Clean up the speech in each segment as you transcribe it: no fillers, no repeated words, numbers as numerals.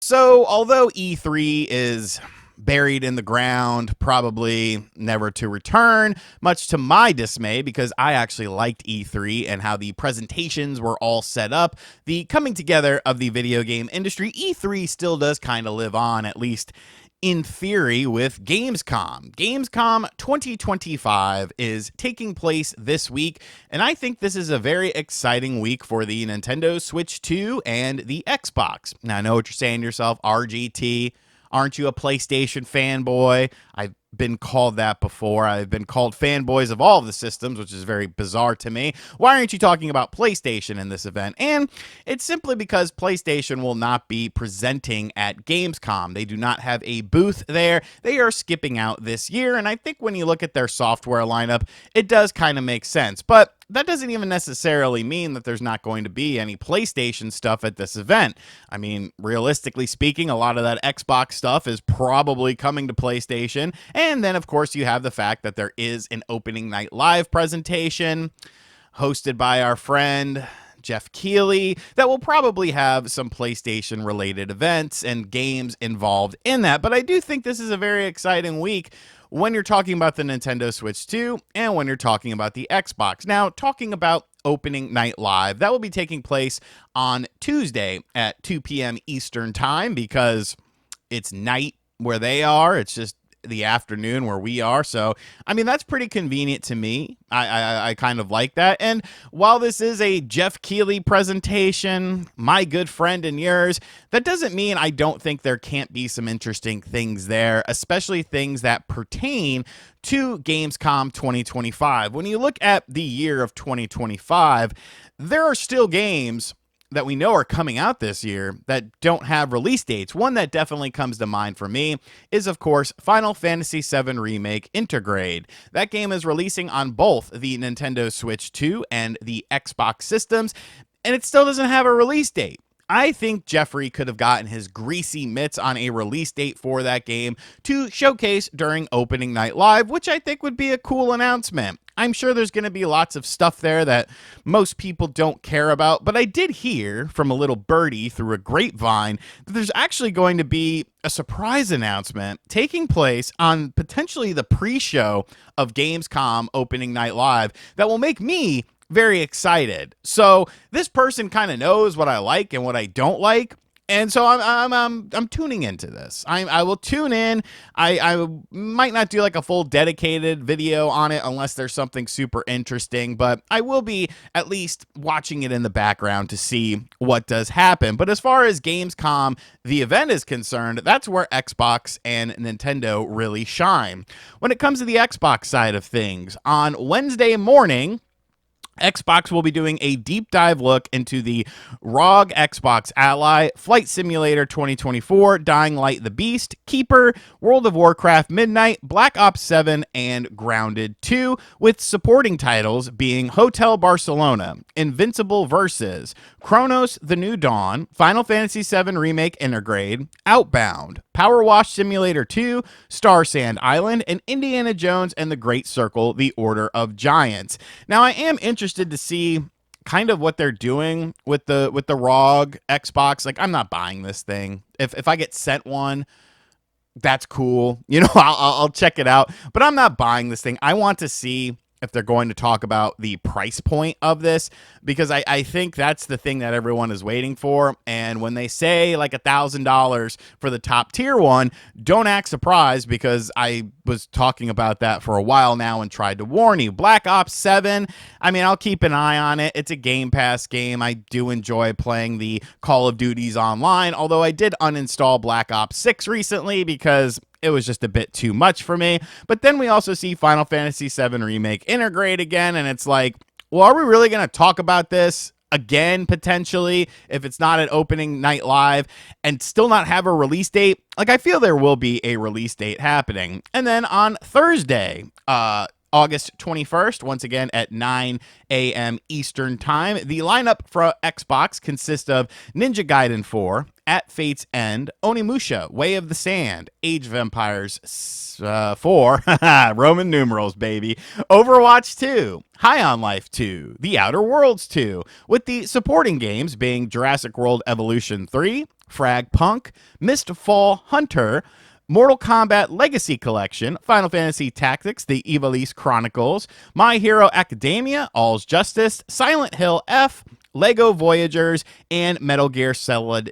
So, although E3 is buried in the ground, probably never to return, much to my dismay, because I actually liked E3 and how the presentations were all set up, the coming together of the video game industry, E3 still does kind of live on, at least in theory, with Gamescom. Gamescom 2025 is taking place this week, and I think this is a very exciting week for the Nintendo Switch 2 and the Xbox. Now, I know what you're saying to yourself, RGT, aren't you a PlayStation fanboy? I've been called that before. I've been called fanboys of all of the systems, which is very bizarre to me. Why aren't you talking about PlayStation in this event? And it's simply because PlayStation will not be presenting at Gamescom. They do not have a booth there. They are skipping out this year, and I think when you look at their software lineup, it does kind of make sense. But that doesn't even necessarily mean that there's not going to be any PlayStation stuff at this event. I mean, realistically speaking, a lot of that Xbox stuff is probably coming to PlayStation. And then, of course, you have the fact that there is an opening night live presentation hosted by our friend Jeff Keighley that will probably have some PlayStation related events and games involved in that. But I do think this is a very exciting week when you're talking about the Nintendo Switch 2 and when you're talking about the Xbox. Now, talking about opening night live, that will be taking place on Tuesday at 2 p.m. Eastern time because it's night where they are. It's just the afternoon where we are. So, I mean, that's pretty convenient to me. I kind of like that. And while this is a Jeff Keighley presentation, my good friend and yours, that doesn't mean I don't think there can't be some interesting things there, especially things that pertain to Gamescom 2025. When you look at the year of 2025, there are still games that we know are coming out this year that don't have release dates. One that definitely comes to mind for me is, of course, Final Fantasy VII Remake Intergrade. That game is releasing on both the Nintendo Switch 2 and the Xbox systems, and it still doesn't have a release date. I think Jeffrey could have gotten his greasy mitts on a release date for that game to showcase during opening night live, which I think would be a cool announcement. I'm sure there's going to be lots of stuff there that most people don't care about, but I did hear from a little birdie through a grapevine that there's actually going to be a surprise announcement taking place on potentially the pre-show of Gamescom opening night live that will make me very excited. So this person kind of knows what I like and what I don't like. And so I'm tuning into this. I will tune in. I might not do like a full dedicated video on it unless there's something super interesting, but I will be at least watching it in the background to see what does happen. But as far as Gamescom, the event is concerned, that's where Xbox and Nintendo really shine. When it comes to the Xbox side of things, on Wednesday morning, Xbox will be doing a deep dive look into the ROG Xbox Ally, Flight Simulator 2024, Dying Light the Beast, Keeper, World of Warcraft Midnight, Black Ops 7, and Grounded 2, with supporting titles being Hotel Barcelona, Invincible Versus, Chronos The New Dawn, Final Fantasy VII Remake Intergrade, Outbound, Power Wash Simulator 2, Star Sand Island, and Indiana Jones and the Great Circle, The Order of Giants. Now, I am interested to see kind of what they're doing with the ROG Xbox. Like, I'm not buying this thing. If I get sent one, that's cool. You know, I'll check it out. But I'm not buying this thing. I want to see if they're going to talk about the price point of this, because I think that's the thing that everyone is waiting for. And when they say like $1,000 for the top tier one, don't act surprised, because I was talking about that for a while now and tried to warn you. Black Ops 7, I mean, I'll keep an eye on it. It's a Game Pass game. I do enjoy playing the Call of Duties online, although I did uninstall Black Ops 6 recently because it was just a bit too much for me. But then we also see Final Fantasy VII Remake Intergrade again, and it's like, well, are we really going to talk about this again, potentially, if it's not an opening night live and still not have a release date? Like, I feel there will be a release date happening. And then on Thursday, August 21st, once again at 9 a.m. Eastern Time, the lineup for Xbox consists of Ninja Gaiden 4, At Fate's End, Onimusha, Way of the Sand, Age of Empires 4, Roman numerals, baby, Overwatch 2, High on Life 2, The Outer Worlds 2, with the supporting games being Jurassic World Evolution 3, Frag Punk, Mistfall Hunter, Mortal Kombat Legacy Collection, Final Fantasy Tactics, The Ivalice Chronicles, My Hero Academia, All's Justice, Silent Hill F, Lego Voyagers, and Metal Gear Solid,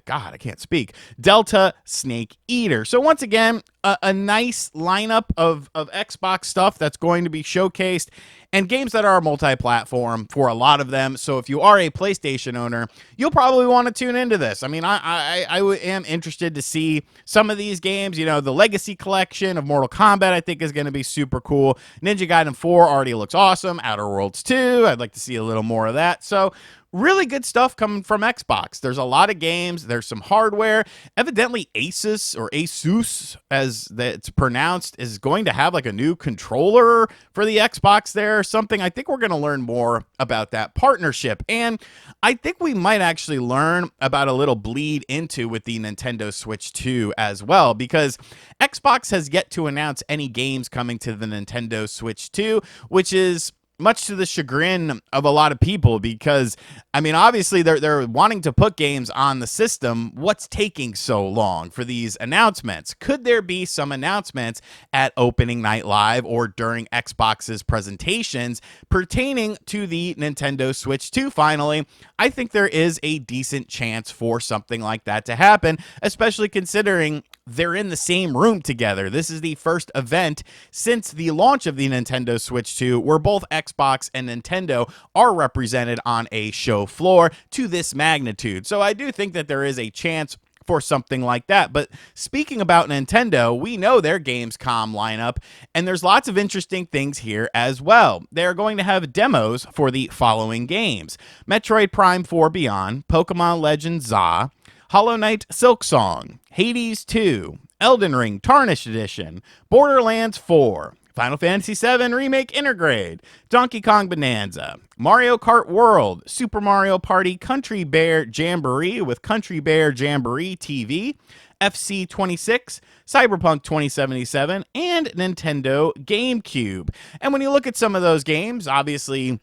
God, I can't speak, Delta Snake Eater. So once again, a nice lineup of Xbox stuff that's going to be showcased, and games that are multi-platform for a lot of them. So if you are a PlayStation owner, you'll probably want to tune into this. I mean, I am interested to see some of these games. You know, the Legacy Collection of Mortal Kombat, I think, is going to be super cool. Ninja Gaiden 4 already looks awesome. Outer Worlds 2, I'd like to see a little more of that. So really good stuff coming from Xbox. There's a lot of games. There's some hardware. Evidently, Asus, or Asus, as it's pronounced, is going to have like a new controller for the Xbox there or something. I think we're going to learn more about that partnership. And I think we might actually learn about a little bleed into with the Nintendo Switch 2 as well, because Xbox has yet to announce any games coming to the Nintendo Switch 2, which is much to the chagrin of a lot of people, because I mean, obviously they're wanting to put games on the system. What's taking so long for these announcements? Could there be some announcements at opening night live or during Xbox's presentations pertaining to the Nintendo Switch 2 finally? I think there is a decent chance for something like that to happen, especially considering they're in the same room together. This is the first event since the launch of the Nintendo Switch 2 where both Xbox and Nintendo are represented on a show floor to this magnitude. So I do think that there is a chance for something like that. But speaking about Nintendo, we know their Gamescom lineup, and there's lots of interesting things here as well. They're going to have demos for the following games: Metroid Prime 4 Beyond, Pokemon Legends ZA, Hollow Knight Silksong, Hades 2, Elden Ring Tarnished Edition, Borderlands 4, Final Fantasy VII Remake Intergrade, Donkey Kong Bonanza, Mario Kart World, Super Mario Party Country Bear Jamboree with Country Bear Jamboree TV, FC 26, Cyberpunk 2077, and Nintendo GameCube. And when you look at some of those games, obviously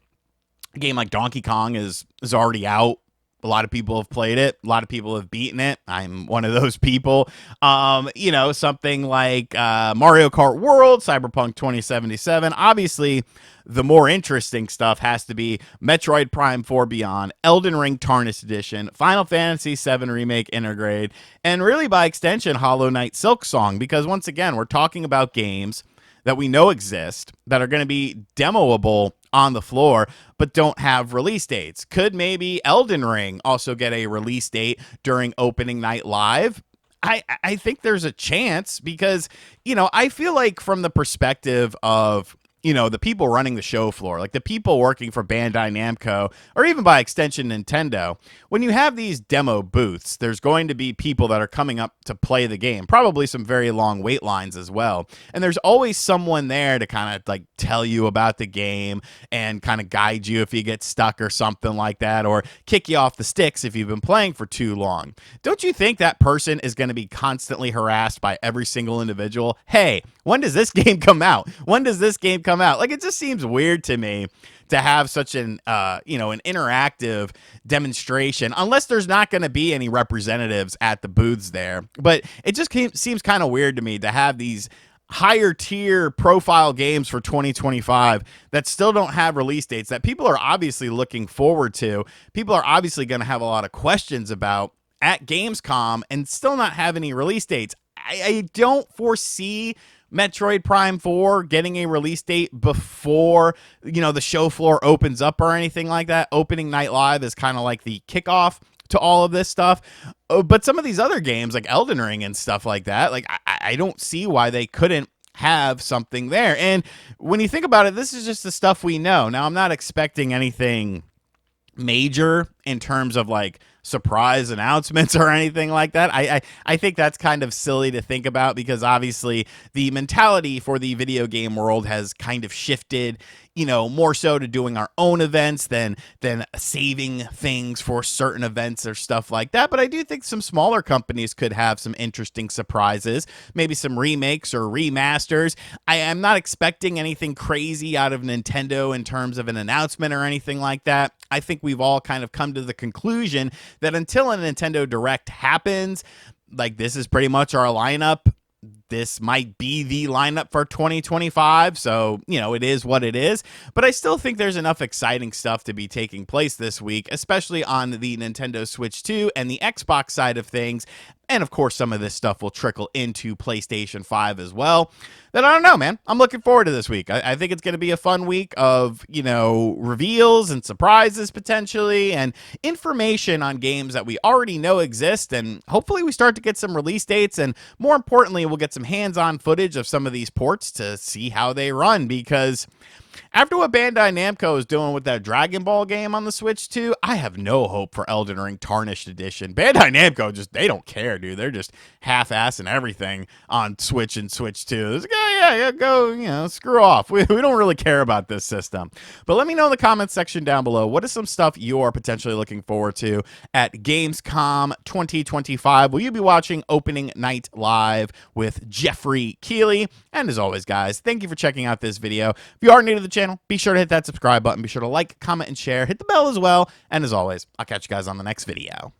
a game like Donkey Kong is already out. A lot of people have played it. A lot of people have beaten it. I'm one of those people. You know, something like Mario Kart World, Cyberpunk 2077. Obviously, the more interesting stuff has to be Metroid Prime 4 Beyond, Elden Ring Tarnished Edition, Final Fantasy VII Remake Intergrade, and really by extension, Hollow Knight Silksong. Because once again, we're talking about games that we know exist that are going to be demoable on the floor, but don't have release dates. Could maybe Elden Ring also get a release date during opening night live? I think there's a chance, because, you know, I feel like from the perspective of, you know, the people running the show floor, like the people working for Bandai Namco, or even by extension Nintendo, when you have these demo booths, there's going to be people that are coming up to play the game, probably some very long wait lines as well. And there's always someone there to kind of like tell you about the game and kind of guide you if you get stuck or something like that, or kick you off the sticks if you've been playing for too long. Don't you think that person is going to be constantly harassed by every single individual? Hey, when does this game come out? When does this game come out? Like, it just seems weird to me to have such an you know, an interactive demonstration, unless there's not going to be any representatives at the booths there. But it just seems kind of weird to me to have these higher tier profile games for 2025 that still don't have release dates, that people are obviously looking forward to, people are obviously going to have a lot of questions about at Gamescom, and still not have any release dates. I don't foresee Metroid Prime 4 getting a release date before, you know, the show floor opens up or anything like that. Opening night live is kind of like the kickoff to all of this stuff. But some of these other games like Elden Ring and stuff like that, like I don't see why they couldn't have something there. And when you think about it, this is just the stuff we know. Now, I'm not expecting anything major in terms of like surprise announcements or anything like that. I think that's kind of silly to think about, because obviously the mentality for the video game world has kind of shifted. more so to doing our own events than saving things for certain events or stuff like that. But I do think some smaller companies could have some interesting surprises, maybe some remakes or remasters. I am not expecting anything crazy out of Nintendo in terms of an announcement or anything like that. I think we've all kind of come to the conclusion that until a Nintendo Direct happens, like, this is pretty much our lineup. This might be the lineup for 2025, so, it is what it is. But I still think there's enough exciting stuff to be taking place this week, especially on the Nintendo Switch 2 and the Xbox side of things. And of course, some of this stuff will trickle into PlayStation 5 as well. Then I don't know, man. I'm looking forward to this week. I think it's going to be a fun week of, reveals and surprises potentially, and information on games that we already know exist. And hopefully we start to get some release dates. And more importantly, we'll get some hands-on footage of some of these ports to see how they run, because after what Bandai Namco is doing with that Dragon Ball game on the Switch 2, I have no hope for Elden Ring Tarnished Edition. Bandai Namco they don't care, dude. They're just half-assing everything on Switch and Switch 2. It's like, yeah, go, screw off. We don't really care about this system. But let me know in the comments section down below, what is some stuff you're potentially looking forward to at Gamescom 2025? Will you be watching Opening Night Live with Jeffrey Keighley? And as always, guys, thank you for checking out this video. If you are new to the channel, be sure to hit that subscribe button. Be sure to like, comment, and share. Hit the bell as well. And as always, I'll catch you guys on the next video.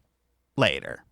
Later.